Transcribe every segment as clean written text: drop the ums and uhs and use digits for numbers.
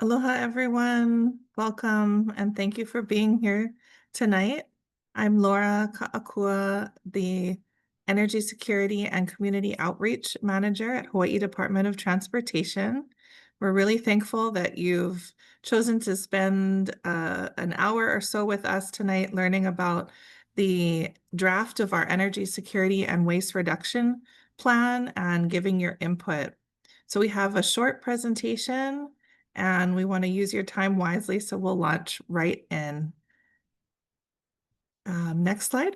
Aloha, everyone. Welcome, and thank you for being here tonight. I'm Laura Ka'akua, the Energy Security and Community Outreach Manager at Hawaii Department of Transportation. We're really thankful that you've chosen to spend an hour or so with us tonight learning about the draft of our Energy Security and Waste Reduction Plan and giving your input. So we have a short presentation and we want to use your time wisely, so we'll launch right in. Next slide.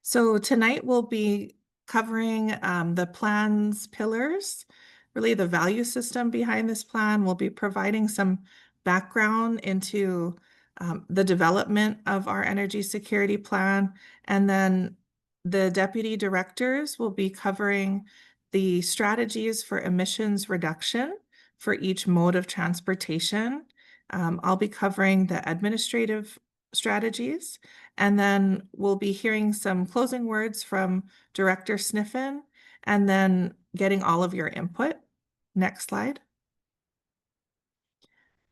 So tonight we'll be covering the plan's pillars, really the value system behind this plan. We'll be providing some background into the development of our energy security plan, and then the deputy directors will be covering the strategies for emissions reduction for each mode of transportation. I'll be covering the administrative strategies, and then we'll be hearing some closing words from Director Sniffen, and then getting all of your input. Next slide.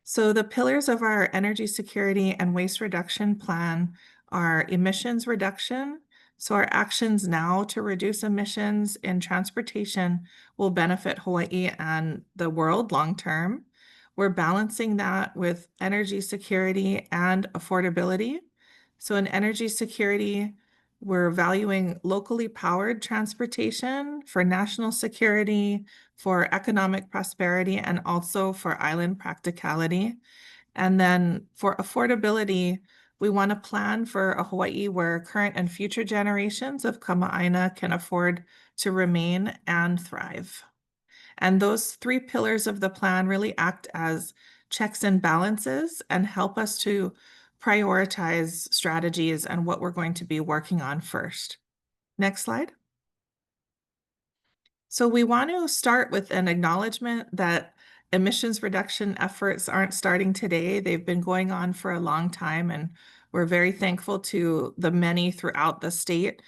So the pillars of our energy security and waste reduction plan are emissions reduction. So our actions now to reduce emissions in transportation will benefit Hawaii and the world long term. We're balancing that with energy security and affordability. So in energy security, we're valuing locally powered transportation for national security, for economic prosperity, and also for island practicality. And then for affordability, we want to plan for a Hawaii where current and future generations of Kama'aina can afford to remain and thrive. And those three pillars of the plan really act as checks and balances and help us to prioritize strategies and what we're going to be working on first. Next slide. So we want to start with an acknowledgement that emissions reduction efforts aren't starting today. They've been going on for a long time, and we're very thankful to the many throughout the state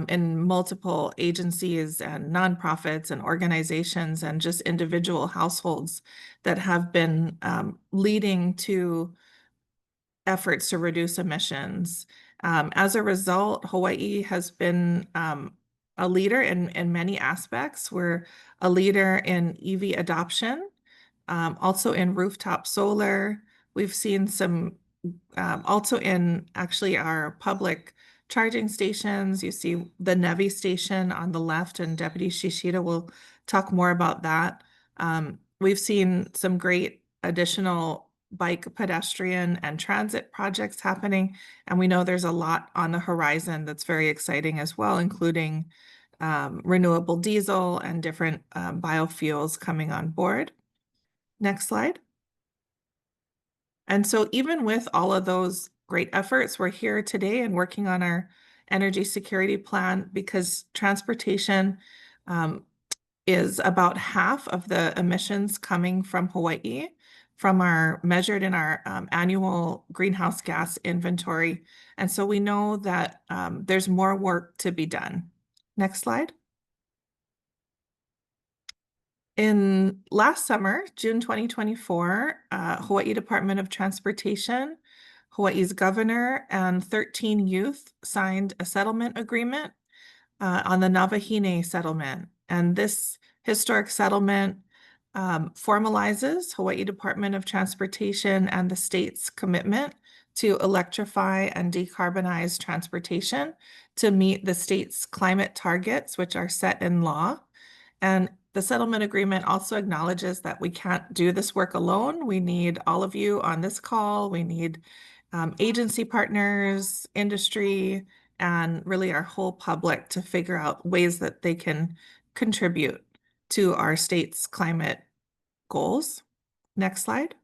in multiple agencies and nonprofits and organizations and just individual households that have been leading to efforts to reduce emissions. As a result, Hawaii has been a leader in many aspects. We're a leader in EV adoption, also in rooftop solar. We've seen some also in actually our public charging stations. You see the NEVI station on the left, and Deputy Shishida will talk more about that. We've seen some great additional bike, pedestrian, and transit projects happening, and we know there's a lot on the horizon that's very exciting as well, including renewable diesel and different biofuels coming on board. Next slide. And so even with all of those great efforts, we're here today and working on our energy security plan because transportation is about half of the emissions coming from Hawaii from our measured in our annual greenhouse gas inventory. And so we know that there's more work to be done. Next slide. In last summer, June 2024, Hawaii Department of Transportation, Hawaii's governor, and 13 youth signed a settlement agreement on the Navahine settlement. And this historic settlement formalizes Hawaii Department of Transportation and the state's commitment to electrify and decarbonize transportation to meet the state's climate targets, which are set in law. And the settlement agreement also acknowledges that we can't do this work alone. We need all of you on this call. We need agency partners, industry, and really our whole public to figure out ways that they can contribute to our state's climate goals. Next slide.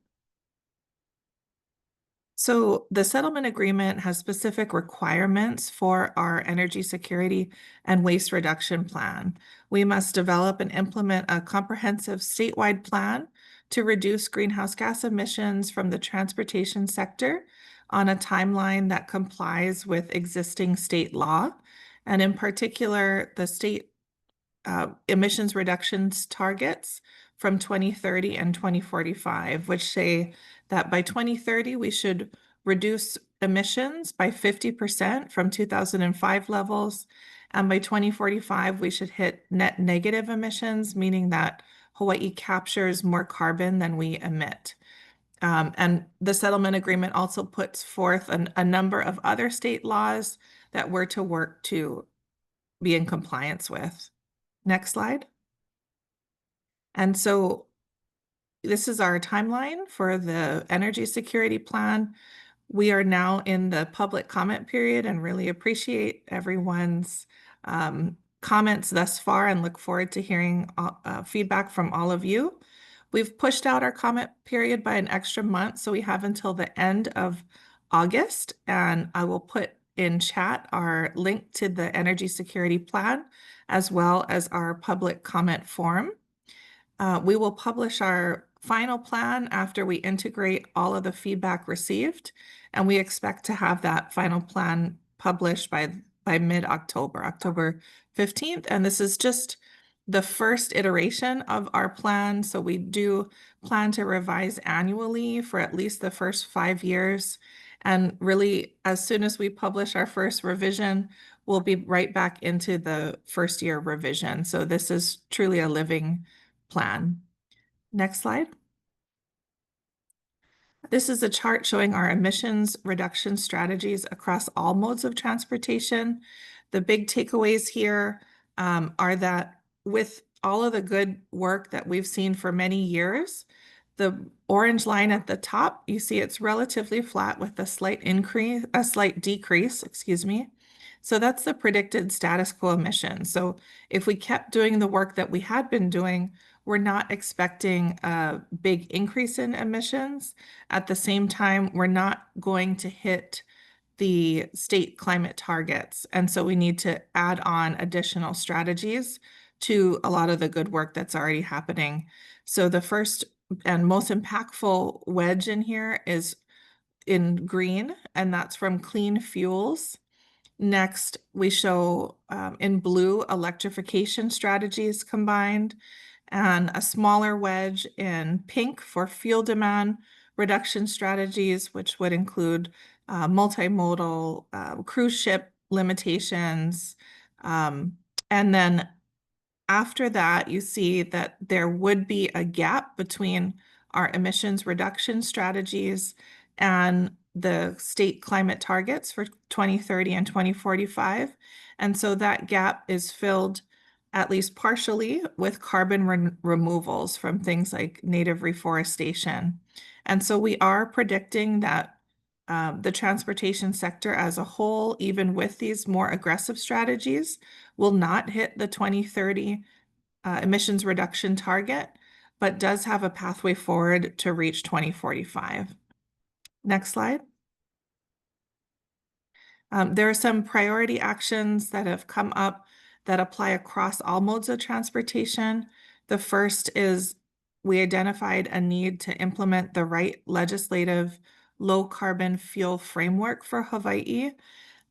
So the settlement agreement has specific requirements for our energy security and waste reduction plan. We must develop and implement a comprehensive statewide plan to reduce greenhouse gas emissions from the transportation sector on a timeline that complies with existing state law. And in particular, the state emissions reductions targets from 2030 and 2045, which say that by 2030, we should reduce emissions by 50% from 2005 levels. And by 2045, we should hit net negative emissions, meaning that Hawaii captures more carbon than we emit. And the settlement agreement also puts forth a number of other state laws that we're to work to be in compliance with. Next slide. And so this is our timeline for the energy security plan. We are now in the public comment period and really appreciate everyone's comments thus far and look forward to hearing feedback from all of you. We've pushed out our comment period by an extra month, so we have until the end of August, and I will put in chat our link to the energy security plan as well as our public comment form. We will publish our final plan after we integrate all of the feedback received, and we expect to have that final plan published by mid-October, October 15th. And this is just the first iteration of our plan. So we do plan to revise annually for at least the first 5 years. And really, as soon as we publish our first revision, we'll be right back into the first year revision. So this is truly a living plan. Next slide. This is a chart showing our emissions reduction strategies across all modes of transportation. The big takeaways here are that with all of the good work that we've seen for many years, the orange line at the top, you see it's relatively flat with a slight decrease, excuse me. So that's the predicted status quo emissions. So if we kept doing the work that we had been doing, we're not expecting a big increase in emissions. At the same time, we're not going to hit the state climate targets. And so we need to add on additional strategies to a lot of the good work that's already happening. So the first and most impactful wedge in here is in green, and that's from clean fuels. Next, we show in blue electrification strategies combined, and a smaller wedge in pink for fuel demand reduction strategies, which would include multimodal cruise ship limitations. And then after that, you see that there would be a gap between our emissions reduction strategies and the state climate targets for 2030 and 2045. And so that gap is filled at least partially with carbon removals from things like native reforestation. And so we are predicting that the transportation sector as a whole, even with these more aggressive strategies, will not hit the 2030 emissions reduction target, but does have a pathway forward to reach 2045. Next slide. There are some priority actions that have come up that apply across all modes of transportation. The first is we identified a need to implement the right legislative low carbon fuel framework for Hawaii.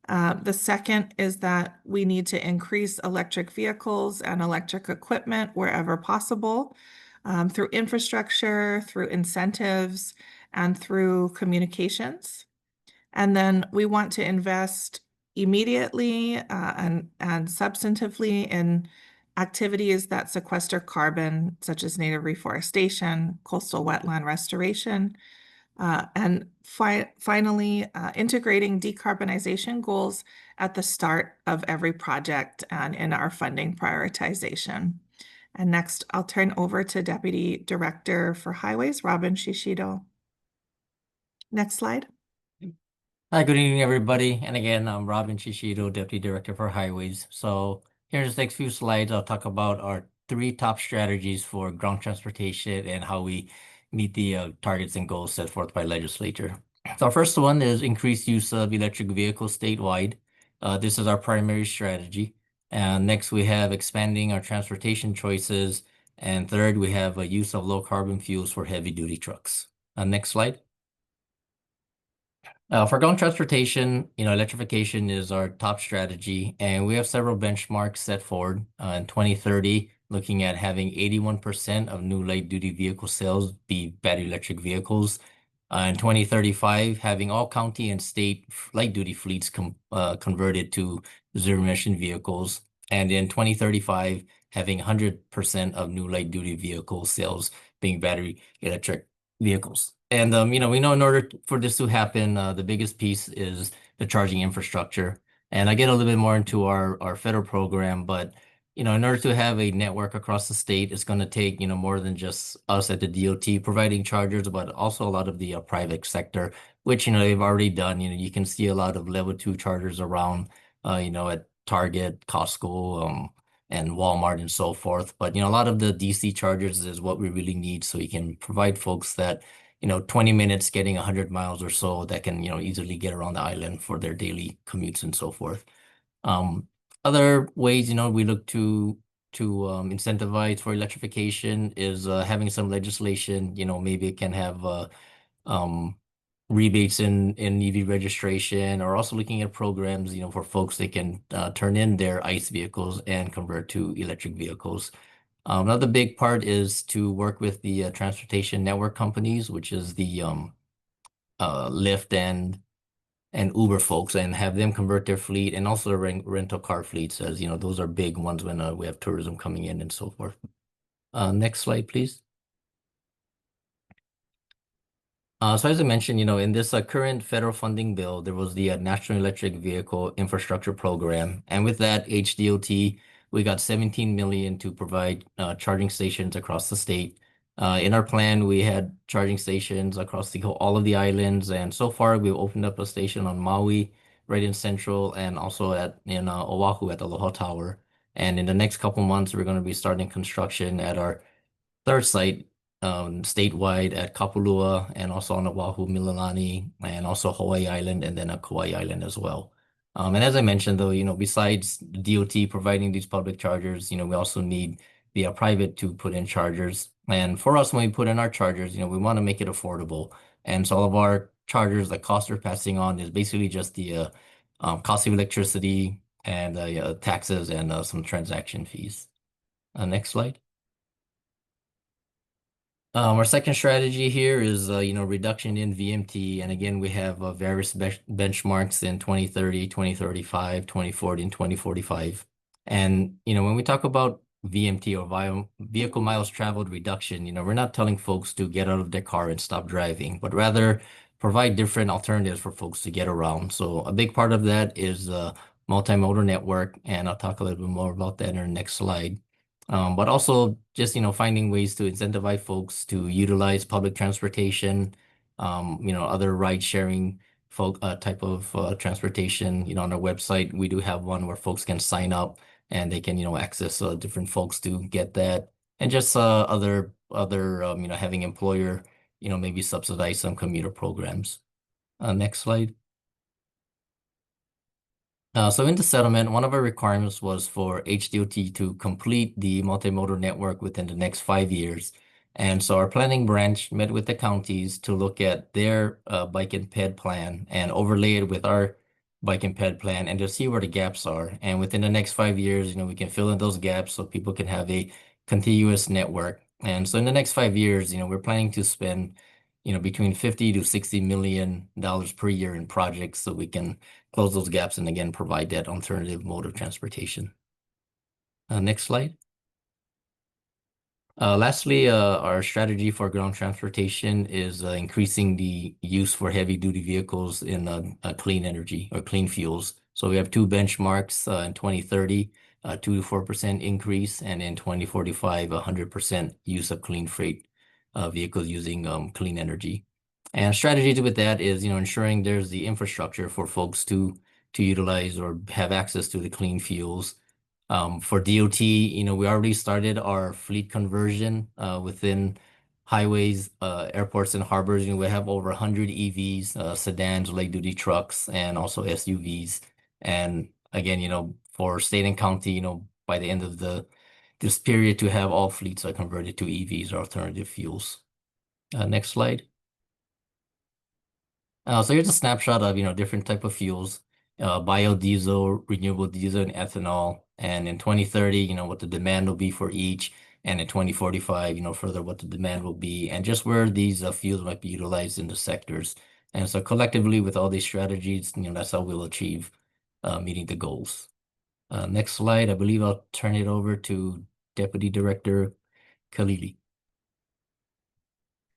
The second is that we need to increase electric vehicles and electric equipment wherever possible through infrastructure, through incentives, and through communications. And then we want to invest immediately and substantively in activities that sequester carbon, such as native reforestation, coastal wetland restoration, and finally, integrating decarbonization goals at the start of every project and in our funding prioritization. And next, I'll turn over to Deputy Director for Highways, Robin Shishido. Next slide. Hi, good evening, everybody. And again, I'm Robin Shishido, Deputy Director for Highways. So here's the next few slides. I'll talk about our 3 top strategies for ground transportation and how we meet the targets and goals set forth by legislature. So our first one is increased use of electric vehicles statewide. This is our primary strategy. And next, we have expanding our transportation choices. And third, we have a use of low carbon fuels for heavy duty trucks. Next slide. For ground transportation, electrification is our top strategy, and we have several benchmarks set forward in 2030, looking at having 81% of new light-duty vehicle sales be battery electric vehicles. In 2035, having all county and state light-duty fleets converted to zero-emission vehicles, and in 2035, having 100% of new light-duty vehicle sales being battery electric vehicles. And we know in order for this to happen, the biggest piece is the charging infrastructure. And I get a little bit more into our federal program, but in order to have a network across the state, it's going to take more than just us at the DOT providing chargers, but also a lot of the private sector, which they've already done. You can see a lot of level 2 chargers around, at Target, Costco, and Walmart and so forth. But a lot of the DC chargers is what we really need, so you can provide folks that 20 minutes getting 100 miles or so that can easily get around the island for their daily commutes and so forth. Um, Other ways we look to incentivize for electrification is having some legislation. Maybe it can have um, rebates in EV registration, or also looking at programs, for folks that can turn in their ICE vehicles and convert to electric vehicles. Another big part is to work with the transportation network companies, which is the Lyft and Uber folks, and have them convert their fleet, and also the rental car fleets, as those are big ones when we have tourism coming in and so forth. Next slide, please. So as I mentioned, in this current federal funding bill, there was the National Electric Vehicle Infrastructure Program, and with that HDOT, we got 17 million to provide charging stations across the state. In our plan, we had charging stations across all of the islands, and so far we've opened up a station on Maui, right in Central, and also in Oahu at Aloha Tower. And in the next couple months, we're going to be starting construction at our third site statewide at Kapalua, and also on Oahu, Mililani, and also Hawaii Island, and then Kauai Island as well. And as I mentioned, though, besides DOT providing these public chargers, we also need the private to put in chargers. And for us, when we put in our chargers, we want to make it affordable. And so all of our chargers, the cost we're passing on is basically just the cost of electricity and taxes and some transaction fees. Next slide. Our second strategy here is, reduction in VMT. And again, we have various benchmarks in 2030, 2035, 2040, and 2045. And, when we talk about VMT, or vehicle miles traveled reduction, we're not telling folks to get out of their car and stop driving, but rather provide different alternatives for folks to get around. So a big part of that is multimodal network, and I'll talk a little bit more about that in our next slide. But also just, finding ways to incentivize folks to utilize public transportation, other ride sharing type of transportation. On our website, we do have one where folks can sign up and they can, access different folks to get that. And just other having employer, maybe subsidize some commuter programs. Next slide. So in the settlement, one of our requirements was for HDOT to complete the multimodal network within the next 5 years. And so our planning branch met with the counties to look at their bike and ped plan and overlay it with our bike and ped plan, and to see where the gaps are. And within the next 5 years, we can fill in those gaps so people can have a continuous network. And so in the next 5 years, we're planning to spend between 50 to 60 million dollars per year in projects, so we can close those gaps and again provide that alternative mode of transportation. Next slide. Lastly, our strategy for ground transportation is increasing the use for heavy duty vehicles in clean energy or clean fuels. So we have two benchmarks in 2030, 2 to 4% increase, and in 2045, 100% use of clean freight vehicles using clean energy. And strategy with that is, ensuring there's the infrastructure for folks to utilize or have access to the clean fuels. For DOT, we already started our fleet conversion within highways, airports, and harbors. We have over 100 EVs, sedans, light duty trucks, and also SUVs. And again, for state and county, by the end of this period, to have all fleets are converted to EVs or alternative fuels. Next slide. So here's a snapshot of, different type of fuels, biodiesel, renewable diesel, and ethanol. And in 2030, what the demand will be for each. And in 2045, further what the demand will be and just where these fuels might be utilized in the sectors. And so collectively with all these strategies, that's how we'll achieve meeting the goals. Next slide, I believe I'll turn it over to Deputy Director Khalili.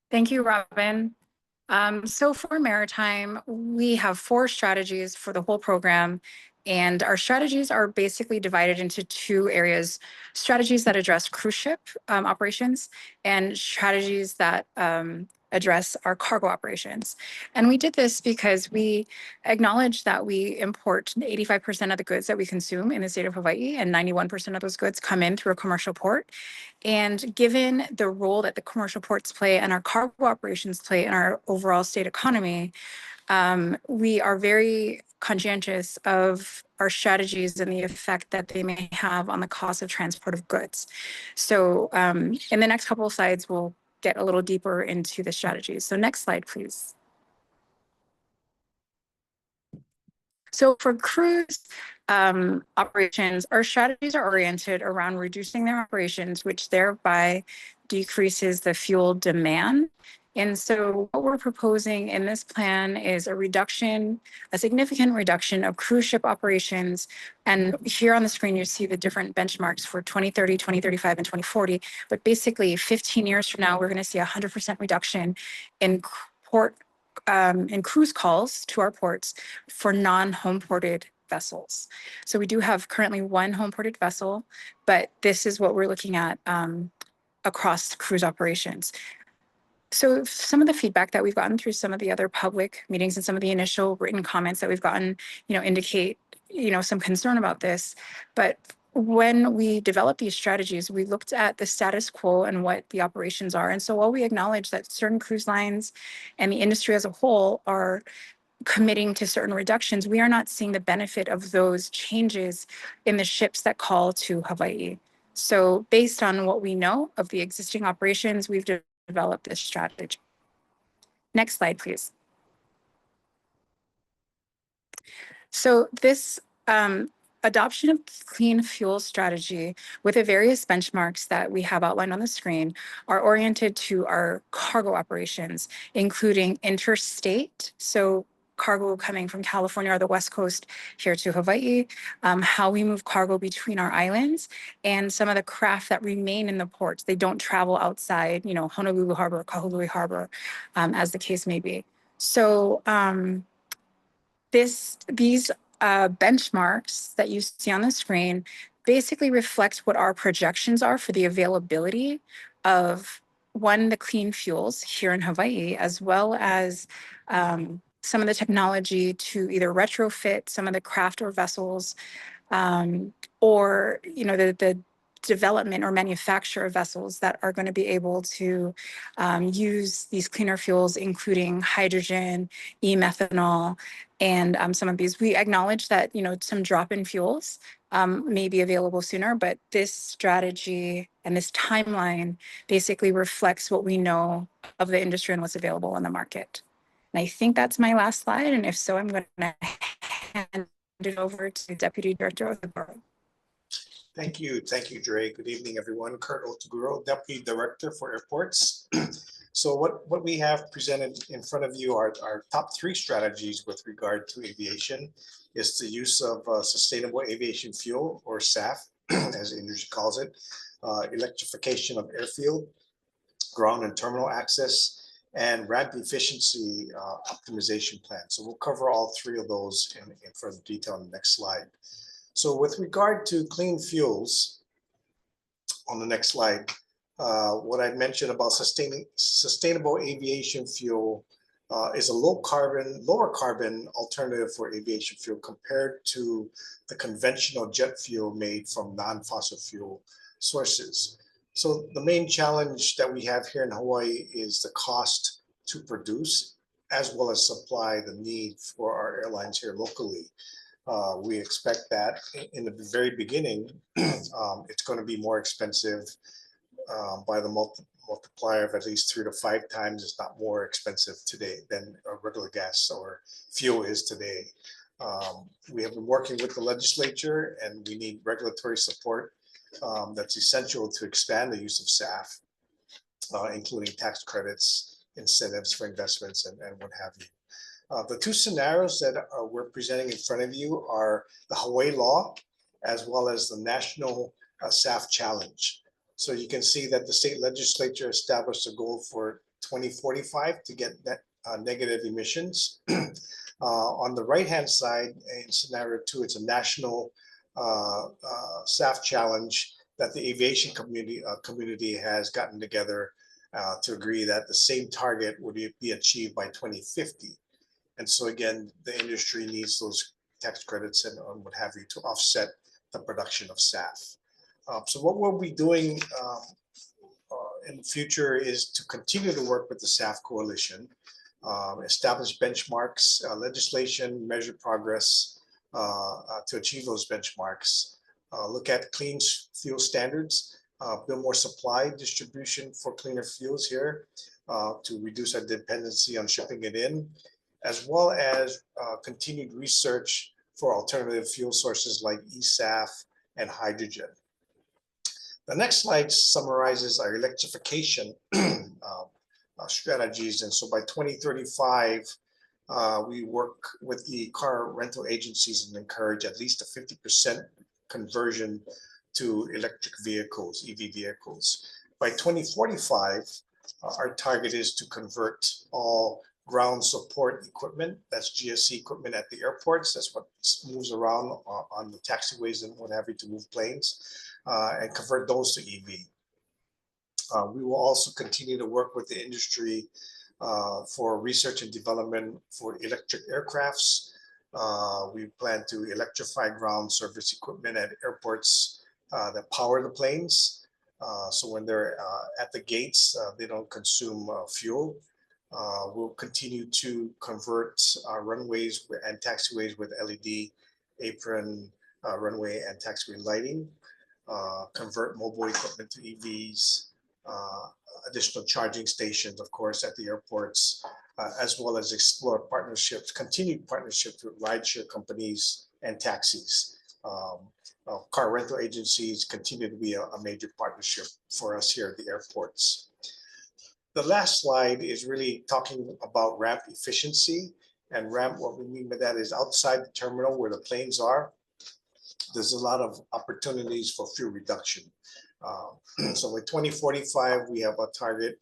Thank you, Robin. So for Maritime, we have 4 strategies for the whole program, and our strategies are basically divided into 2 areas: strategies that address cruise ship operations and strategies that address our cargo operations. And we did this because we acknowledge that we import 85% of the goods that we consume in the state of Hawaii, and 91% of those goods come in through a commercial port. And given the role that the commercial ports play and our cargo operations play in our overall state economy, we are very conscientious of our strategies and the effect that they may have on the cost of transport of goods. So in the next couple of slides, we'll get a little deeper into the strategies. So next slide, please. So for cruise operations, our strategies are oriented around reducing their operations, which thereby decreases the fuel demand. And so what we're proposing in this plan is a significant reduction of cruise ship operations. And here on the screen, you see the different benchmarks for 2030, 2035, and 2040. But basically 15 years from now, we're going to see 100% reduction in cruise calls to our ports for non-home ported vessels. So we do have currently 1 home ported vessel, but this is what we're looking at across cruise operations. So some of the feedback that we've gotten through some of the other public meetings and some of the initial written comments that we've gotten, indicate, some concern about this. But when we developed these strategies, we looked at the status quo and what the operations are. And so while we acknowledge that certain cruise lines and the industry as a whole are committing to certain reductions, we are not seeing the benefit of those changes in the ships that call to Hawaii. So based on what we know of the existing operations, we've developed this strategy. Next slide, please. So this adoption of clean fuel strategy with the various benchmarks that we have outlined on the screen are oriented to our cargo operations, including interstate, so cargo coming from California or the West Coast here to Hawaii, how we move cargo between our islands, and some of the craft that remain in the ports. They don't travel outside, Honolulu Harbor, or Kahului Harbor, as the case may be. So these benchmarks that you see on the screen basically reflect what our projections are for the availability of, one, the clean fuels here in Hawaii, as well as some of the technology to either retrofit some of the craft or vessels, or the development or manufacture of vessels that are going to be able to use these cleaner fuels, including hydrogen, e-methanol, and some of these. We acknowledge that some drop-in fuels may be available sooner, but this strategy and this timeline basically reflects what we know of the industry and what's available on the market. And I think that's my last slide. And if so, I'm going to hand it over to Deputy Director Otaguro. Thank you, Dre. Good evening, everyone. Kurt Otaguro, Deputy Director for Airports. So what we have presented in front of you are our top 3 strategies with regard to aviation. Is the use of sustainable aviation fuel, or SAF, as the industry calls it, electrification of airfield, ground and terminal access, and ramp efficiency optimization plan. So we'll cover all 3 of those in further detail on the next slide. So with regard to clean fuels, on the next slide, what I mentioned about sustainable aviation fuel is a lower carbon alternative for aviation fuel compared to the conventional jet fuel made from non-fossil fuel sources. So the main challenge that we have here in Hawaii is the cost to produce, as well as supply the need for our airlines here locally. We expect that in the very beginning, it's going to be more expensive by the multiplier of at least 3 to 5 times, if not more expensive today than regular gas or fuel is today. We have been working with the legislature, and we need regulatory support that's essential to expand the use of SAF, including tax credits, incentives for investments, and what have you. The two scenarios that we're presenting in front of you are the Hawaii law, as well as the national SAF challenge. So you can see that the state legislature established a goal for 2045 to get net negative emissions. On the right-hand side, in scenario 2, it's a national SAF challenge that the aviation community has gotten together to agree that the same target would be achieved by 2050. And so again, the industry needs those tax credits and what have you to offset the production of SAF. So what we'll be doing in the future is to continue to work with the SAF Coalition, establish benchmarks, legislation, measure progress to achieve those benchmarks, look at clean fuel standards, build more supply distribution for cleaner fuels here to reduce our dependency on shipping it in, as well as continued research for alternative fuel sources like eSAF and hydrogen. The next slide summarizes our electrification strategies. And so by 2035, we work with the car rental agencies and encourage at least a 50% conversion to electric vehicles, EV vehicles. By 2045, our target is to convert all ground support equipment, that's GSE equipment at the airports, that's what moves around on the taxiways and what have you to move planes, and convert those to EV. We will also continue to work with the industry for research and development for electric aircrafts. We plan to electrify ground service equipment at airports that power the planes. So when they're at the gates, they don't consume fuel. We'll continue to convert our runways and taxiways with LED apron, runway and taxiway lighting, convert mobile equipment to EVs, additional charging stations, of course, at the airports, as well as explore partnerships, continued partnerships with rideshare companies and taxis. Car rental agencies continue to be a major partnership for us here at the airports. The last slide is really talking about ramp efficiency. And ramp, what we mean by that is outside the terminal where the planes are, there's a lot of opportunities for fuel reduction. So by 2045, we have a target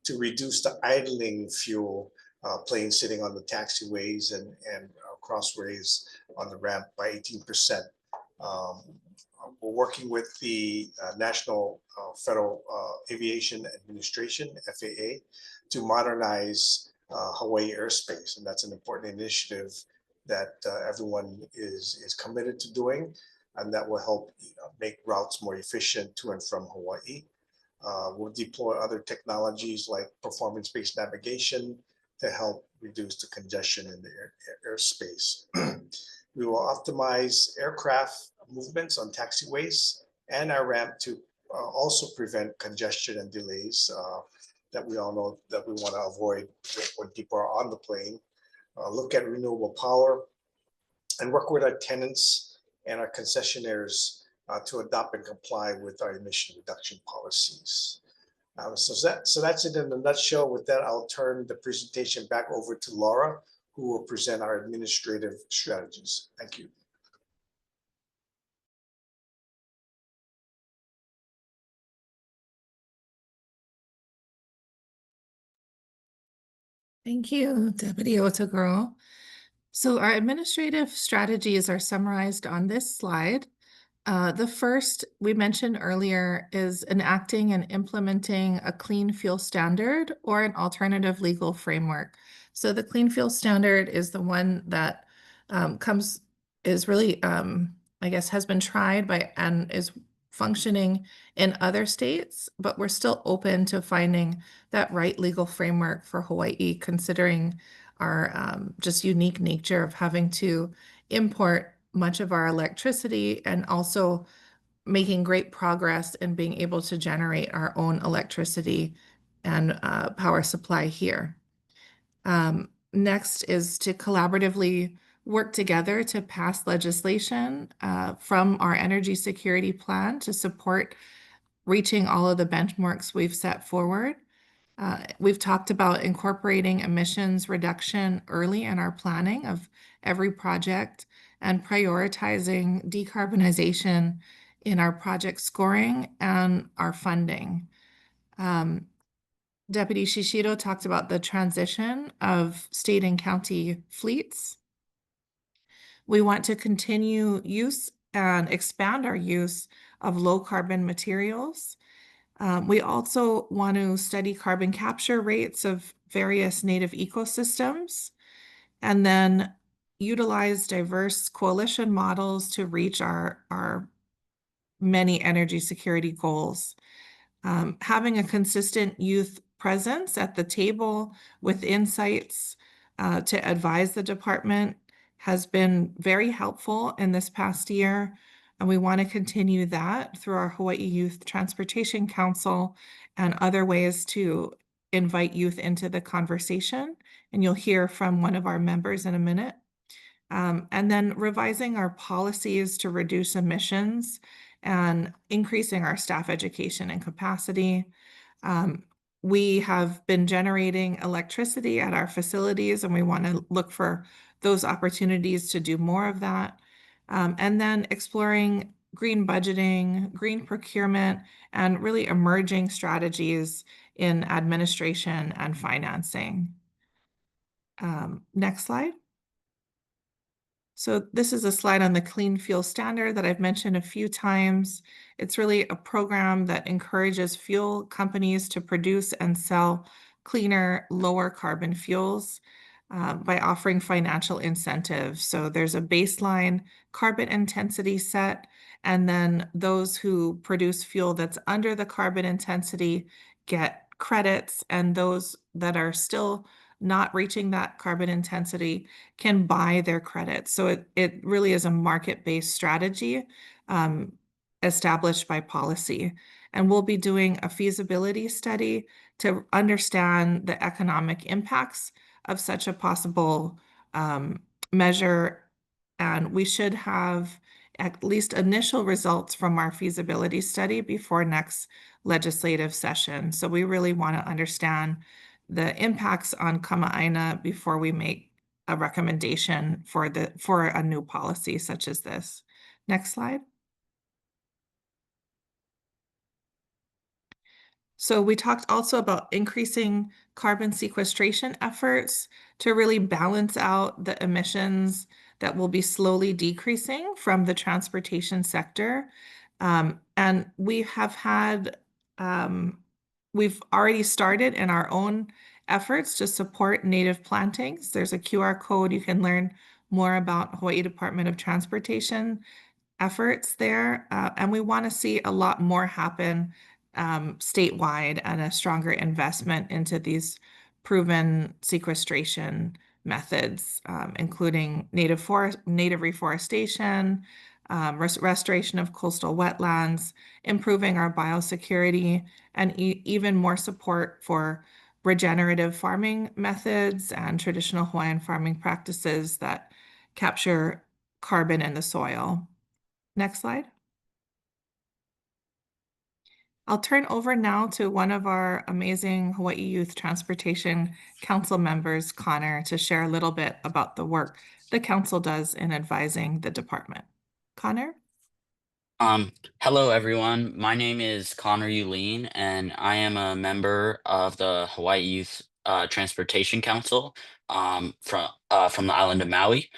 to reduce the idling fuel planes sitting on the taxiways and crossways on the ramp by 18%. We're working with the National Federal Aviation Administration, FAA, to modernize Hawaii airspace. And that's an important initiative that everyone is committed to doing, and that will help make routes more efficient to and from Hawaii. We'll deploy other technologies like performance-based navigation to help reduce the congestion in the airspace. We will optimize aircraft movements on taxiways and our ramp to also prevent congestion and delays that we all know that we want to avoid when people are on the plane. Look at renewable power and work with our tenants and our concessionaires to adopt and comply with our emission reduction policies. So that's it in a nutshell. With that, I'll turn the presentation back over to Laura, who will present our administrative strategies. Thank you. Thank you, Deputy Otaguro. So our administrative strategies are summarized on this slide. The first we mentioned earlier is enacting and implementing a clean fuel standard or an alternative legal framework. So the clean fuel standard is the one that is really, I guess, has been tried by and is functioning in other states, but we're still open to finding that right legal framework for Hawaii, considering our just unique nature of having to import much of our electricity and also making great progress in being able to generate our own electricity and power supply here. Next is to collaboratively work together to pass legislation from our energy security plan to support reaching all of the benchmarks we've set forward. We've talked about incorporating emissions reduction early in our planning of every project and prioritizing decarbonization in our project scoring and our funding. Deputy Shishido talked about the transition of state and county fleets. We want to continue use and expand our use of low carbon materials. We also want to study carbon capture rates of various native ecosystems and then utilize diverse coalition models to reach our many energy security goals. Having a consistent youth presence at the table with insights to advise the department has been very helpful in this past year. And we want to continue that through our Hawaii Youth Transportation Council and other ways to invite youth into the conversation. And you'll hear from one of our members in a minute. And then revising our policies to reduce emissions and increasing our staff education and capacity. We have been generating electricity at our facilities, and we want to look for those opportunities to do more of that. And then exploring green budgeting, green procurement, and really emerging strategies in administration and financing. Next slide. So this is a slide on the Clean Fuel Standard that I've mentioned a few times. It's really a program that encourages fuel companies to produce and sell cleaner, lower carbon fuels by offering financial incentives. So there's a baseline carbon intensity set, and then those who produce fuel that's under the carbon intensity get credits, and those that are still not reaching that carbon intensity can buy their credits. So it really is a market-based strategy established by policy. And we'll be doing a feasibility study to understand the economic impacts of such a possible measure. And we should have at least initial results from our feasibility study before next legislative session. So we really want to understand the impacts on Kama'aina before we make a recommendation for a new policy such as this. Next slide. So we talked also about increasing carbon sequestration efforts to really balance out the emissions that will be slowly decreasing from the transportation sector. And we have had we've already started in our own efforts to support native plantings. There's a QR code. You can learn more about Hawaii Department of Transportation efforts there. And we want to see a lot more happen statewide and a stronger investment into these proven sequestration methods, including native reforestation, restoration of coastal wetlands, improving our biosecurity, and even more support for regenerative farming methods and traditional Hawaiian farming practices that capture carbon in the soil. Next slide. I'll turn over now to one of our amazing Hawaii Youth Transportation Council members, Connor, to share a little bit about the work the council does in advising the department. Connor? Hello everyone. My name is Connor Yuleen, and I am a member of the Hawaii Youth Transportation Council from the island of Maui.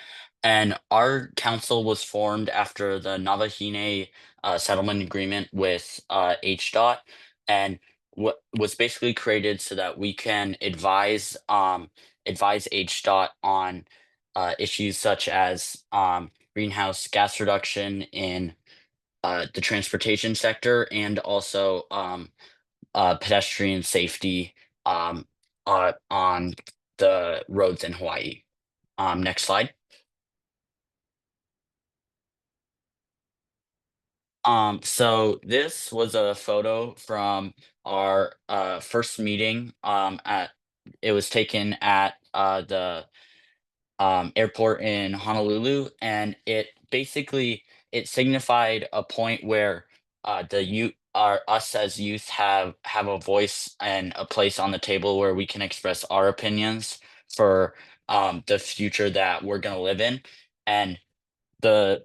And our council was formed after the Navahine settlement agreement with HDOT, and what was basically created so that we can advise HDOT on issues such as greenhouse gas reduction in the transportation sector, and also pedestrian safety on the roads in Hawaii. Next slide. So this was a photo from our first meeting it was taken at the airport in Honolulu, and it basically it signified a point where the youth our us as youth have a voice and a place on the table where we can express our opinions for the future that we're gonna live in. And the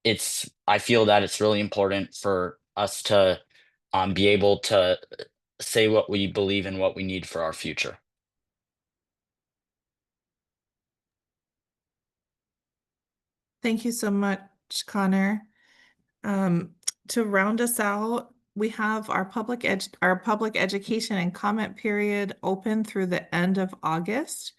it's I feel that it's really important for us to be able to say what we believe and what we need for our future. Thank you so much, Connor. Um, to round us out, we have our public education and comment period open through the end of August.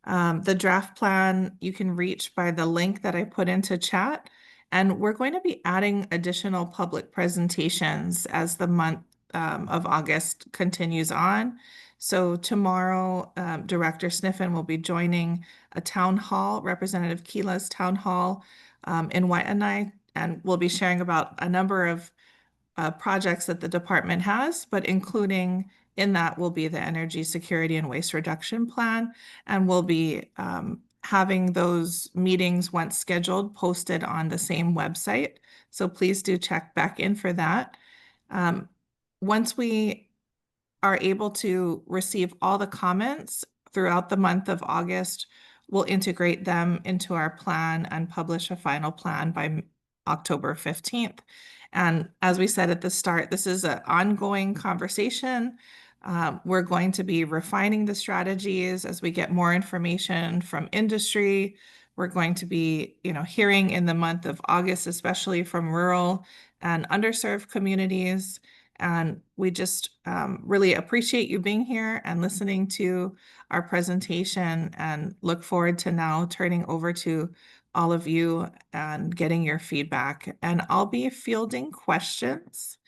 The draft plan you can reach by the link that I put into chat. And we're going to be adding additional public presentations as the month of August continues on. So tomorrow, Director Sniffen will be joining a town hall, Representative Kila's town hall in Waianae, and we'll be sharing about a number of projects that the department has, but including in that will be the energy security and waste reduction plan. And we'll be having those meetings once scheduled posted on the same website. So please do check back in for that. Once we are able to receive all the comments throughout the month of August, we'll integrate them into our plan and publish a final plan by October 15th. And as we said at the start, this is an ongoing conversation. We're going to be refining the strategies as we get more information from industry. We're going to be, hearing in the month of August, especially from rural and underserved communities. And we just really appreciate you being here and listening to our presentation, and look forward to now turning over to all of you and getting your feedback. And I'll be fielding questions.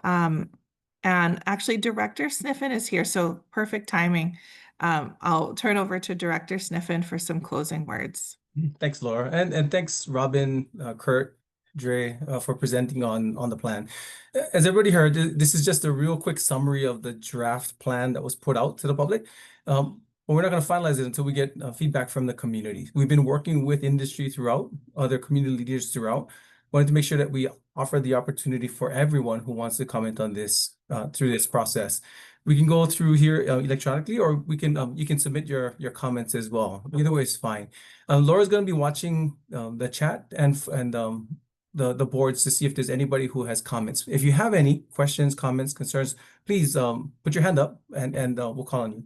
And actually, Director Sniffen is here, so perfect timing. I'll turn over to Director Sniffen for some closing words. Thanks, Laura, and thanks, Robin, Kurt, Dre, for presenting on the plan. As everybody heard, this is just a real quick summary of the draft plan that was put out to the public. But we're not going to finalize it until we get feedback from the community. We've been working with industry throughout, other community leaders throughout. Wanted to make sure that we offer the opportunity for everyone who wants to comment on this through this process. We can go through here electronically, or we can you can submit your comments as well. Either way is fine. Laura's going to be watching the chat and the boards to see if there's anybody who has comments. If you have any questions, comments, concerns, please put your hand up and we'll call on you.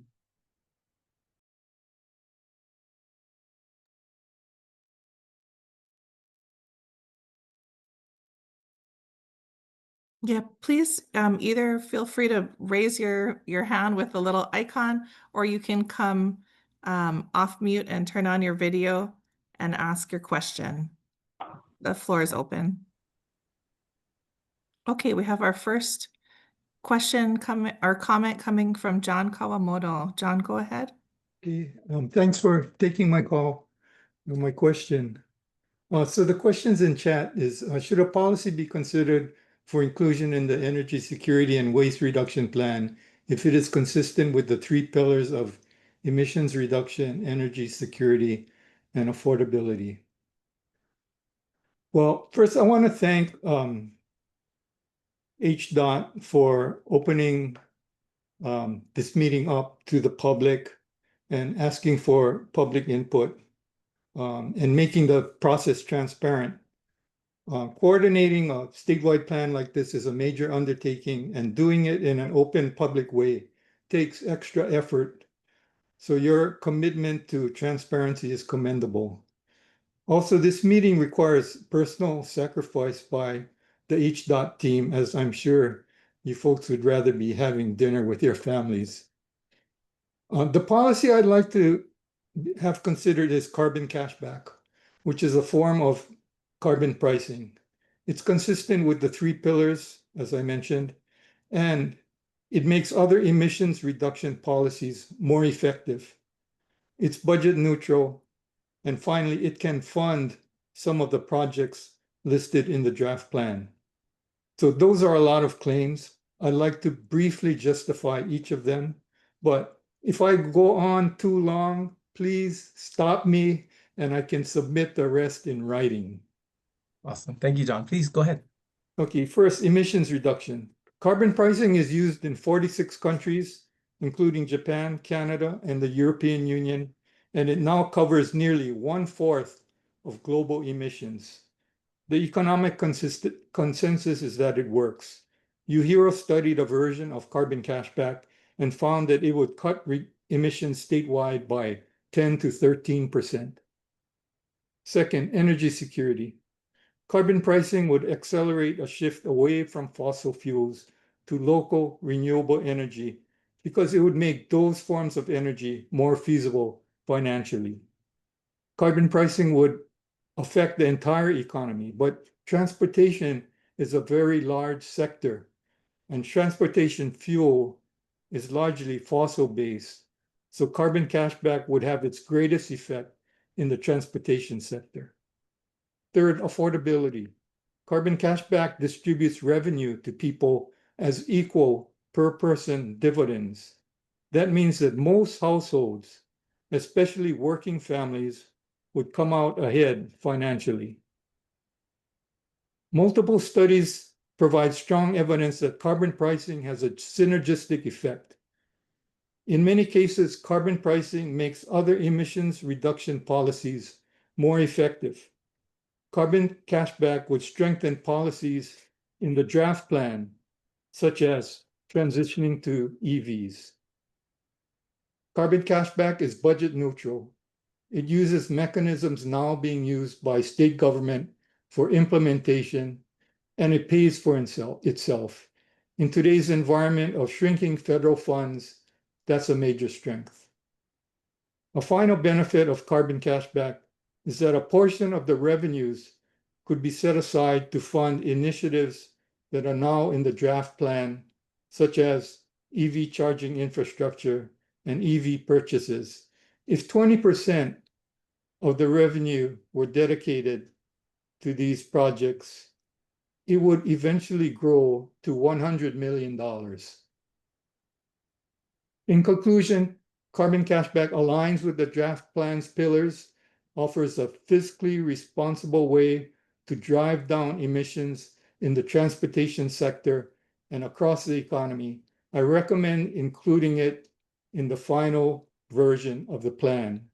Yeah, please either feel free to raise your hand with the little icon, or you can come off mute and turn on your video and ask your question. The floor is open. Okay, we have our first question comment coming from John Kawamoto. John, go ahead. Okay, thanks for taking my call. My question. So the questions in chat is, should a policy be considered for inclusion in the energy security and waste reduction plan if it is consistent with the 3 pillars of emissions reduction, energy security, and affordability? Well, first I want to thank HDOT for opening this meeting up to the public and asking for public input and making the process transparent. Coordinating a statewide plan like this is a major undertaking, and doing it in an open public way takes extra effort. So your commitment to transparency is commendable. Also, this meeting requires personal sacrifice by the HDOT team, as I'm sure you folks would rather be having dinner with your families. The policy I'd like to have considered is carbon cashback, which is a form of carbon pricing. It's consistent with the 3 pillars, as I mentioned, and it makes other emissions reduction policies more effective. It's budget neutral, and finally, it can fund some of the projects listed in the draft plan. So those are a lot of claims. I'd like to briefly justify each of them, but if I go on too long, please stop me and I can submit the rest in writing. Awesome. Thank you, John. Please go ahead. Okay, first, emissions reduction. Carbon pricing is used in 46 countries, including Japan, Canada, and the European Union, and it now covers nearly 1/4 of global emissions. The economic consensus is that it works. UHERO studied a version of carbon cashback and found that it would cut emissions statewide by 10 to 13%. Second, energy security. Carbon pricing would accelerate a shift away from fossil fuels to local renewable energy because it would make those forms of energy more feasible financially. Carbon pricing would affect the entire economy, but transportation is a very large sector, and transportation fuel is largely fossil-based. So carbon cashback would have its greatest effect in the transportation sector. Third, affordability. Carbon cashback distributes revenue to people as equal per person dividends. That means that most households, especially working families, would come out ahead financially. Multiple studies provide strong evidence that carbon pricing has a synergistic effect. In many cases, carbon pricing makes other emissions reduction policies more effective. Carbon cashback would strengthen policies in the draft plan, such as transitioning to EVs. Carbon cashback is budget neutral. It uses mechanisms now being used by state government for implementation, and it pays for itself. In today's environment of shrinking federal funds, that's a major strength. A final benefit of carbon cashback is that a portion of the revenues could be set aside to fund initiatives that are now in the draft plan, such as EV charging infrastructure and EV purchases. If 20% of the revenue were dedicated to these projects, it would eventually grow to $100 million. In conclusion, carbon cashback aligns with the draft plan's pillars, offers a fiscally responsible way to drive down emissions in the transportation sector and across the economy. I recommend including it in the final version of the plan.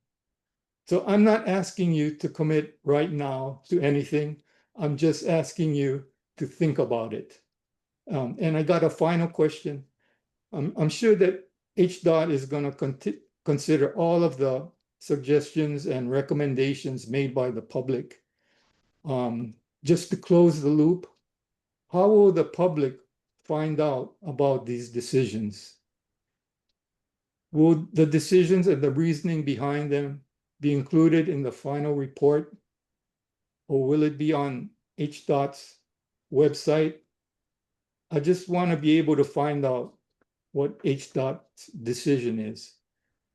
So I'm not asking you to commit right now to anything. I'm just asking you to think about it. And I got a final question. I'm sure that HDOT is going to consider all of the suggestions and recommendations made by the public. Just to close the loop, how will the public find out about these decisions? Will the decisions and the reasoning behind them be included in the final report? Or will it be on HDOT's website? I just want to be able to find out what HDOT's decision is.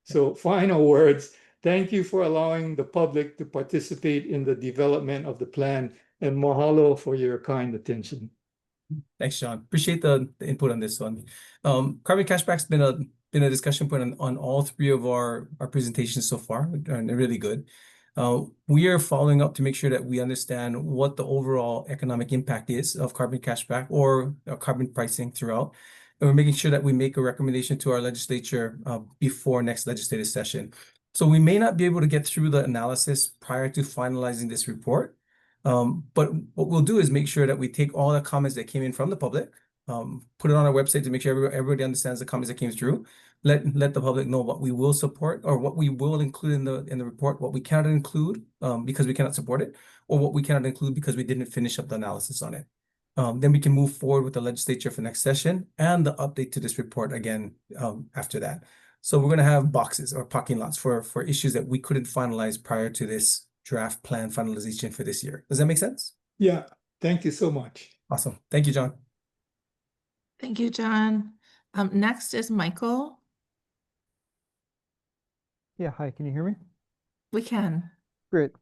So final words, thank you for allowing the public to participate in the development of the plan, and mahalo for your kind attention. Thanks, John. Appreciate the input on this one. Carbon cashback's been a discussion point on all three of our presentations so far, and they're really good. We are following up to make sure that we understand what the overall economic impact is of carbon cashback or carbon pricing throughout. And we're making sure that we make a recommendation to our legislature before next legislative session. So we may not be able to get through the analysis prior to finalizing this report. But what we'll do is make sure that we take all the comments that came in from the public, put it on our website to make sure everybody understands the comments that came through. Let the public know what we will support or what we will include in the report, what we cannot include because we cannot support it, or what we cannot include because we didn't finish up the analysis on it. Then we can move forward with the legislature for next session and the update to this report again after that. So we're going to have boxes or parking lots for issues that we couldn't finalize prior to this draft plan finalization for this year. Does that make sense? Yeah, thank you so much. Awesome. Thank you, John. Thank you, John. Next is Michael. Yeah, hi, can you hear me? We can. Great.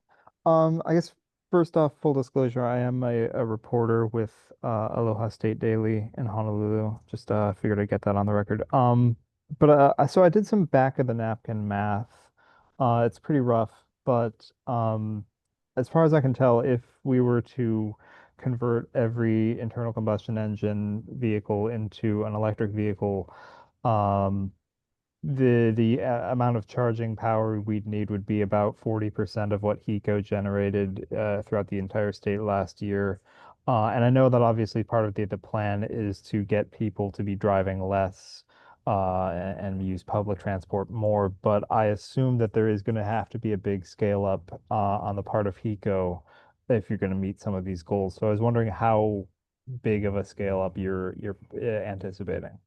I guess first off, full disclosure, I am a reporter with Aloha State Daily in Honolulu. Just figured I'd get that on the record. So I did some back of the napkin math. It's pretty rough, but as far as I can tell, if we were to convert every internal combustion engine vehicle into an electric vehicle, um, the amount of charging power we'd need would be about 40% of what HECO generated throughout the entire state last year. And I know that obviously part of the plan is to get people to be driving less and use public transport more, but I assume that there is going to have to be a big scale up on the part of HECO if you're going to meet some of these goals. So I was wondering how big of a scale up you're anticipating.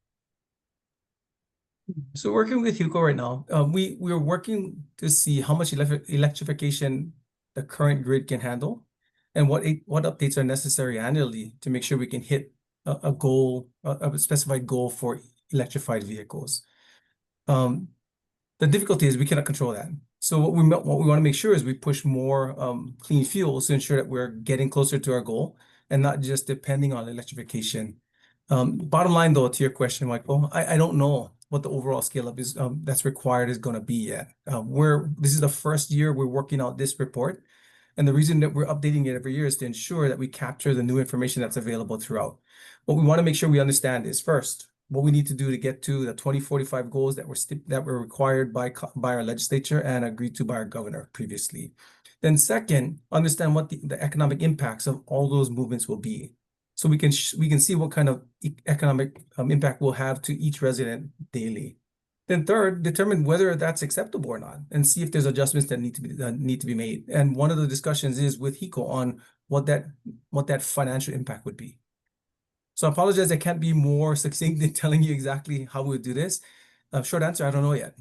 So working with Hugo right now, we're working to see how much electrification the current grid can handle, and what updates are necessary annually to make sure we can hit a goal, a specified goal for electrified vehicles. The difficulty is we cannot control that. So what we want to make sure is we push more clean fuels to ensure that we're getting closer to our goal and not just depending on electrification. Bottom line, though, to your question, Michael, I don't know what the overall scale up is that's required is going to be yet. This is the first year we're working out this report, and the reason that we're updating it every year is to ensure that we capture the new information that's available throughout. What we want to make sure we understand is, first, what we need to do to get to the 2045 goals that were required by our legislature and agreed to by our governor previously. Then second, understand what the economic impacts of all those movements will be, so we can see what kind of economic impact we'll have to each resident daily. Then third, determine whether that's acceptable or not, and see if there's adjustments that need to be made. And one of the discussions is with HECO on what that financial impact would be. So I apologize, I can't be more succinct in telling you exactly how we would do this. Short answer, I don't know yet.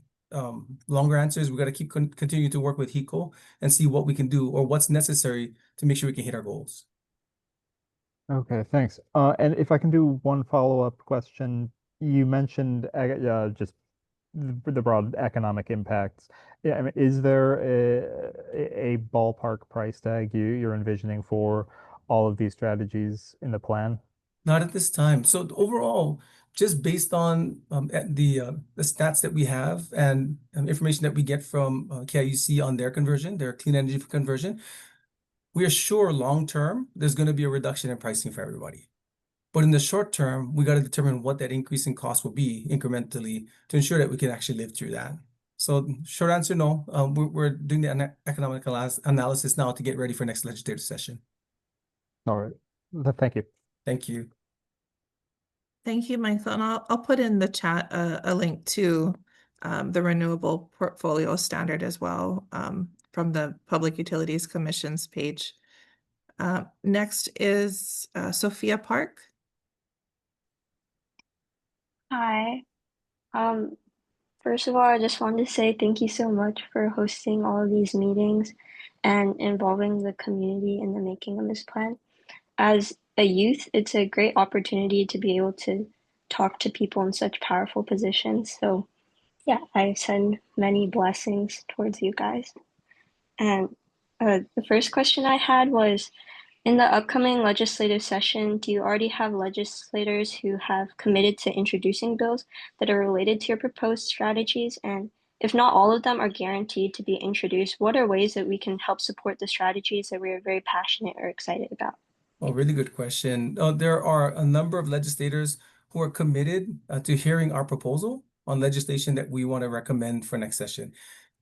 Longer answer is we got to continue to work with HECO and see what we can do or what's necessary to make sure we can hit our goals. Okay, thanks. And if I can do one follow-up question, you mentioned just the broad economic impacts. Yeah, I mean, is there a ballpark price tag you're envisioning for all of these strategies in the plan? Not at this time. So overall, just based on the stats that we have and information that we get from KIUC on their conversion, their clean energy conversion, we are sure long term there's going to be a reduction in pricing for everybody. But in the short term, we got to determine what that increase in cost will be incrementally to ensure that we can actually live through that. So short answer, no. We're doing the economic analysis now to get ready for next legislative session. All right. Thank you. Thank you. Thank you, Michael. And I'll put in the chat a link to the Renewable Portfolio Standard as well from the Public Utilities Commission's page. Next is Sophia Park. Hi. First of all, I just wanted to say thank you so much for hosting all of these meetings and involving the community in the making of this plan. As a youth, it's a great opportunity to be able to talk to people in such powerful positions. So yeah, I send many blessings towards you guys. And the first question I had was, in the upcoming legislative session, do you already have legislators who have committed to introducing bills that are related to your proposed strategies? And if not all of them are guaranteed to be introduced, what are ways that we can help support the strategies that we are very passionate or excited about? Oh, really good question. There are a number of legislators who are committed to hearing our proposal on legislation that we want to recommend for next session.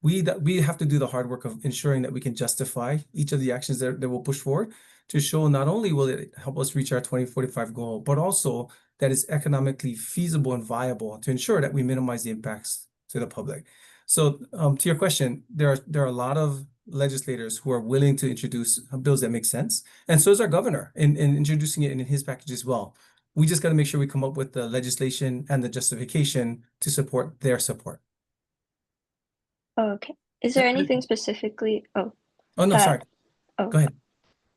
We have to do the hard work of ensuring that we can justify each of the actions that we'll push forward to show not only will it help us reach our 2045 goal, but also that it's economically feasible and viable to ensure that we minimize the impacts to the public. So to your question, there are a lot of legislators who are willing to introduce bills that make sense. And so is our governor in introducing it in his package as well. We just got to make sure we come up with the legislation and the justification to support their support. Oh, okay. Is there anything specifically? Oh, no, sorry. Oh, go ahead.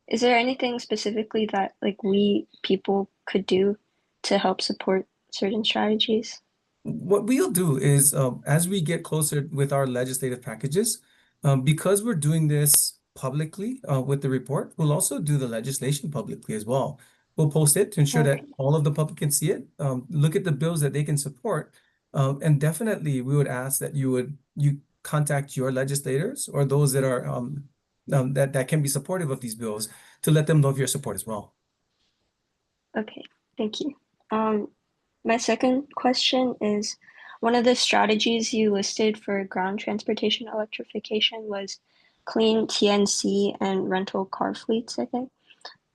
Is there anything specifically that we people could do to help support certain strategies? What we'll do is as we get closer with our legislative packages, because we're doing this publicly with the report. We'll also do the legislation publicly as well. We'll post it to ensure that Okay. all of the public can see it. Look at the bills that they can support. And definitely we would ask that you contact your legislators or those that are that can be supportive of these bills to let them know of your support as well. Okay, thank you. My second question is, one of the strategies you listed for ground transportation electrification was clean TNC and rental car fleets, I think.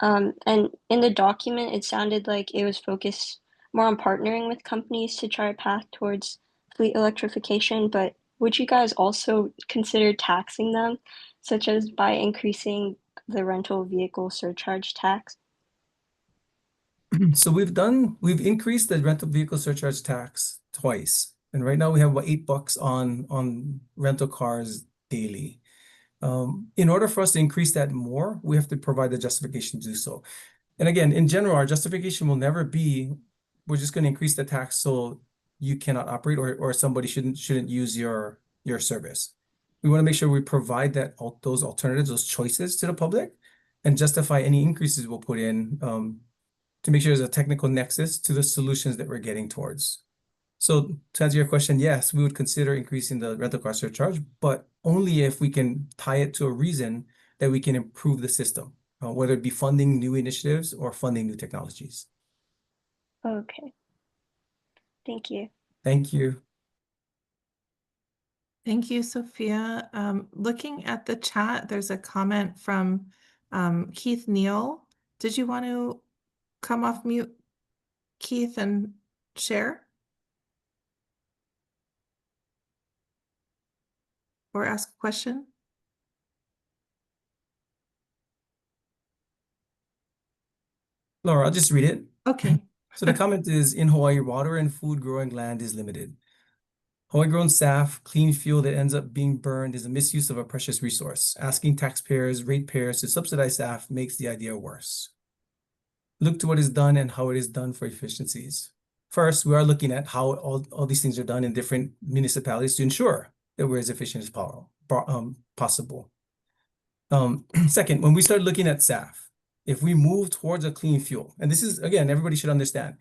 And in the document, it sounded like it was focused more on partnering with companies to try a path towards fleet electrification, but would you guys also consider taxing them, such as by increasing the rental vehicle surcharge tax? So we've increased the rental vehicle surcharge tax twice. And right now we have about $8 on rental cars daily. In order for us to increase that more, we have to provide the justification to do so. And again, in general, our justification will never be, we're just going to increase the tax so you cannot operate or somebody shouldn't use your service. We want to make sure we provide those alternatives, those choices to the public, and justify any increases we'll put in to make sure there's a technical nexus to the solutions that we're getting towards. So to answer your question, yes, we would consider increasing the rental car surcharge, but only if we can tie it to a reason that we can improve the system, whether it be funding new initiatives or funding new technologies. Okay. Thank you. Thank you. Thank you, Sophia. Looking at the chat, there's a comment from Keith Neal. Did you want to come off mute, Keith, and share? Or ask a question? Laura, I'll just read it. Okay. So the comment is, in Hawaii, water and food growing land is limited. Hawaii-grown SAF, clean fuel that ends up being burned, is a misuse of a precious resource. Asking taxpayers, ratepayers to subsidize SAF makes the idea worse. Look to what is done and how it is done for efficiencies. First, we are looking at how all these things are done in different municipalities to ensure that we're as efficient as possible. Second, when we start looking at SAF, if we move towards a clean fuel, and this is, again, everybody should understand,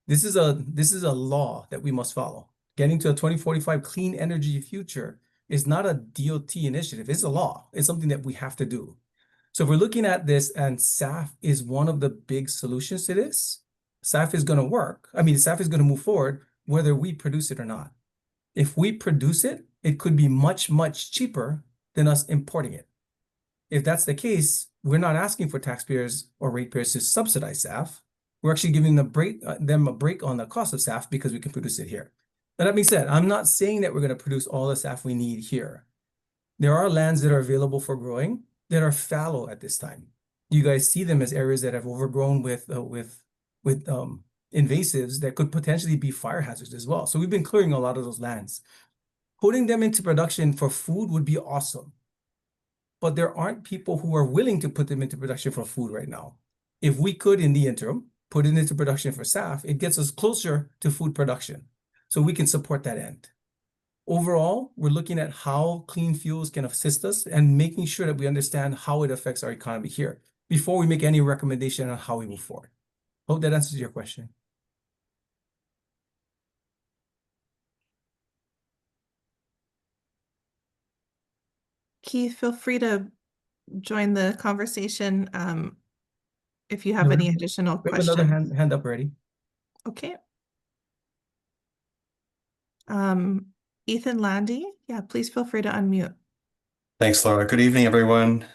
this is a law that we must follow. Getting to a 2045 clean energy future is not a DOT initiative. It's a law. It's something that we have to do. So if we're looking at this and SAF is one of the big solutions to this, SAF is going to work. I mean, SAF is going to move forward whether we produce it or not. If we produce it, it could be much, much cheaper than us importing it. If that's the case, we're not asking for taxpayers or ratepayers to subsidize SAF. We're actually giving them a break on the cost of SAF because we can produce it here. Now, that being said, I'm not saying that we're going to produce all the SAF we need here. There are lands that are available for growing that are fallow at this time. You guys see them as areas that have overgrown with invasives that could potentially be fire hazards as well. So we've been clearing a lot of those lands. Putting them into production for food would be awesome. But there aren't people who are willing to put them into production for food right now. If we could, in the interim, put it into production for SAF, it gets us closer to food production. So we can support that end. Overall, we're looking at how clean fuels can assist us and making sure that we understand how it affects our economy here before we make any recommendation on how we move forward. Hope that answers your question. Keith, feel free to join the conversation if you have any additional We have questions. another hand up already. Okay. Ethan Landy, yeah, please feel free to unmute. Thanks, Laura. Good evening, everyone.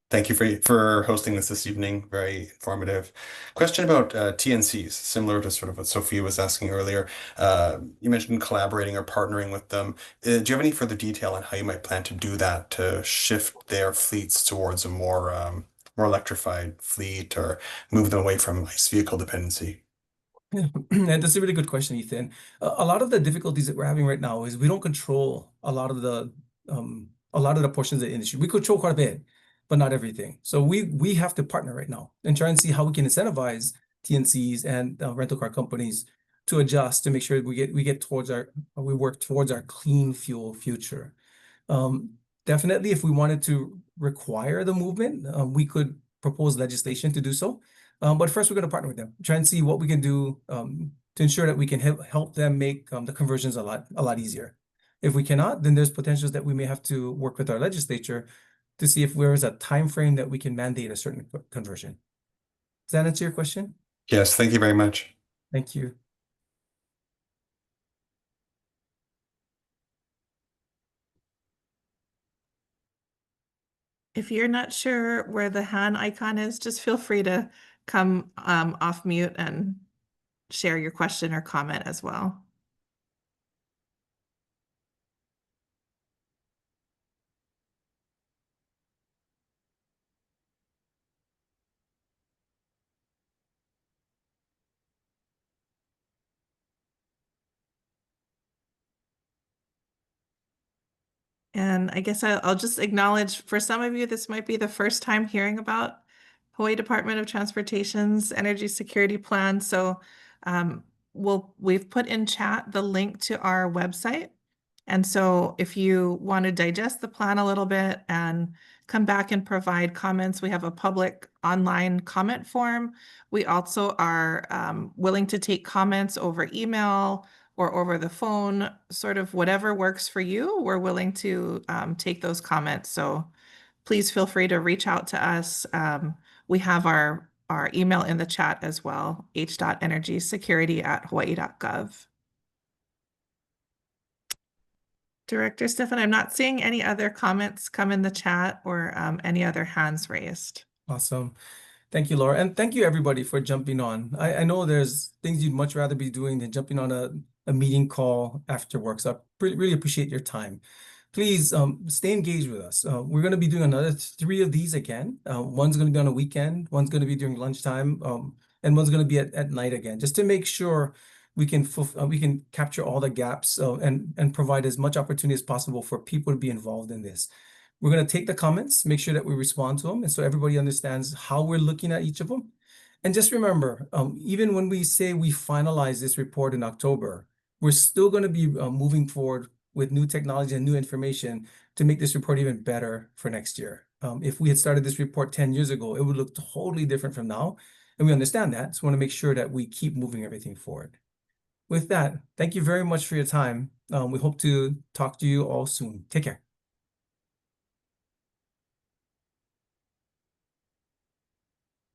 Thank you for hosting this evening. Very informative. Question about TNCs, similar to sort of what Sophia was asking earlier. You mentioned collaborating or partnering with them. Do you have any further detail on how you might plan to do that to shift their fleets towards a more electrified fleet or move them away from ICE vehicle dependency? Yeah, and that's a really good question, Ethan. A lot of the difficulties that we're having right now is we don't control a lot of the portions of the industry. We control quite a bit, but not everything. So we have to partner right now and try and see how we can incentivize TNCs and rental car companies to adjust to make sure we work towards our clean fuel future. That Definitely, if we wanted to require the movement, we could propose legislation to do so. But first, we're going to partner with them, try and see what we can do to ensure that we can help them make the conversions a lot easier. If we cannot, then there's potentials that we may have to work with our legislature to see if there is a time frame that we can mandate a certain conversion. Does that answer your question? Yes, thank you very much. Thank you. If you're not sure where the hand icon is, just feel free to come off mute and share your question or comment as well. And I guess I'll just acknowledge for some of you, this might be the first time hearing about Hawaii Department of Transportation's Energy Security Plan. So we've put in chat the link to our website. And so if you want to digest the plan a little bit and come back and provide comments, we have a public online comment form. We also are willing to take comments over email or over the phone, sort of whatever works for you. We're willing to take those comments. So please feel free to reach out to us. We have our email in the chat as well, h.energysecurity@hawaii.gov. Director Stefan, I'm not seeing any other comments come in the chat or any other hands raised. Awesome. Thank you, Laura. And thank you, everybody, for jumping on. I know there's things you'd much rather be doing than jumping on a meeting call after work. So I really appreciate your time. Please stay engaged with us. We're going to be doing another 3 of these again. One's going to be on a weekend, one's going to be during lunchtime, and one's going to be at night again, just to make sure we can capture all the gaps and provide as much opportunity as possible for people to be involved in this. We're going to take the comments, make sure that we respond to them, and so everybody understands how we're looking at each of them. And just remember, even when we say we finalize this report in October, we're still going to be moving forward with new technology and new information to make this report even better for next year. If we had started this report 10 years ago, it would look totally different from now. And we understand that. So we want to make sure that we keep moving everything forward. With that, thank you very much for your time. We hope to talk to you all soon. Take care.